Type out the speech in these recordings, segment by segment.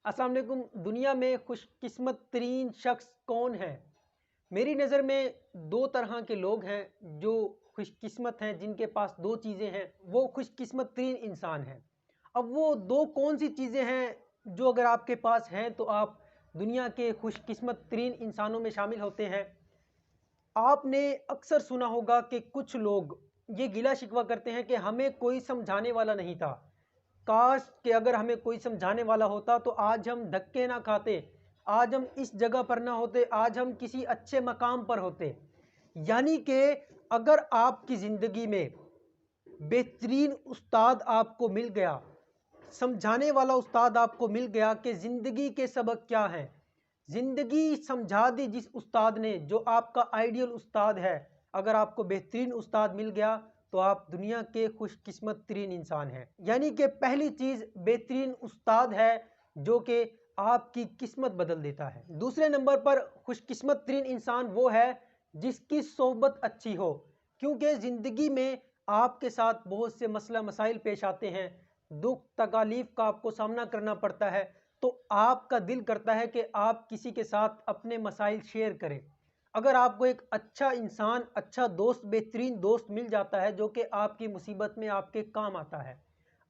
अस्सलाम वालेकुम। दुनिया में खुशकिस्मत तरीन शख्स कौन है? मेरी नज़र में दो तरह के लोग हैं जो खुशकिस्मत हैं, जिनके पास दो चीज़ें हैं, वो खुशकिस्मत तरीन इंसान हैं। अब वो दो कौन सी चीज़ें हैं जो अगर आपके पास हैं तो आप दुनिया के खुशकिस्मत तरीन इंसानों में शामिल होते हैं। आपने अक्सर सुना होगा कि कुछ लोग ये गिला शिकवा करते हैं कि हमें कोई समझाने वाला नहीं था। काश कि अगर हमें कोई समझाने वाला होता तो आज हम धक्के ना खाते, आज हम इस जगह पर ना होते, आज हम किसी अच्छे मकाम पर होते। यानी कि अगर आपकी ज़िंदगी में बेहतरीन उस्ताद आपको मिल गया, समझाने वाला उस्ताद आपको मिल गया कि ज़िंदगी के सबक क्या हैं, ज़िंदगी समझा दी जिस उस्ताद ने, जो आपका आइडियल उस्ताद है, अगर आपको बेहतरीन उस्ताद मिल गया तो आप दुनिया के खुशकिस्मत तरीन इंसान हैं। यानी कि पहली चीज़ बेहतरीन उस्ताद है जो कि आपकी किस्मत बदल देता है। दूसरे नंबर पर खुशकिस्मत तरीन इंसान वो है जिसकी सोहबत अच्छी हो, क्योंकि ज़िंदगी में आपके साथ बहुत से मसला मसाइल पेश आते हैं, दुख तकालीफ का आपको सामना करना पड़ता है, तो आपका दिल करता है कि आप किसी के साथ अपने मसाइल शेयर करें। अगर आपको एक अच्छा इंसान, अच्छा दोस्त, बेहतरीन दोस्त मिल जाता है जो कि आपकी मुसीबत में आपके काम आता है,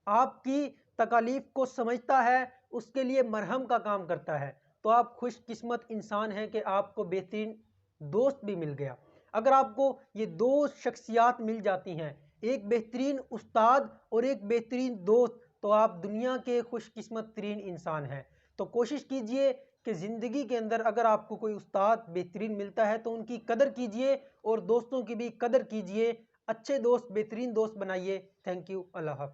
आपकी तकालीफ को समझता है, उसके लिए मरहम का काम करता है, तो आप खुशकिस्मत इंसान हैं कि आपको बेहतरीन दोस्त भी मिल गया। अगर आपको ये दो शख्सियात मिल जाती हैं, एक बेहतरीन उस्ताद और एक बेहतरीन दोस्त, तो आप दुनिया के खुशकिस्मत तरीन इंसान हैं। तो कोशिश कीजिए कि ज़िंदगी के अंदर अगर आपको कोई उस्ताद बेहतरीन मिलता है तो उनकी कदर कीजिए और दोस्तों की भी कदर कीजिए। अच्छे दोस्त, बेहतरीन दोस्त बनाइए। Thank you. अल्लाह हाफ़िज़।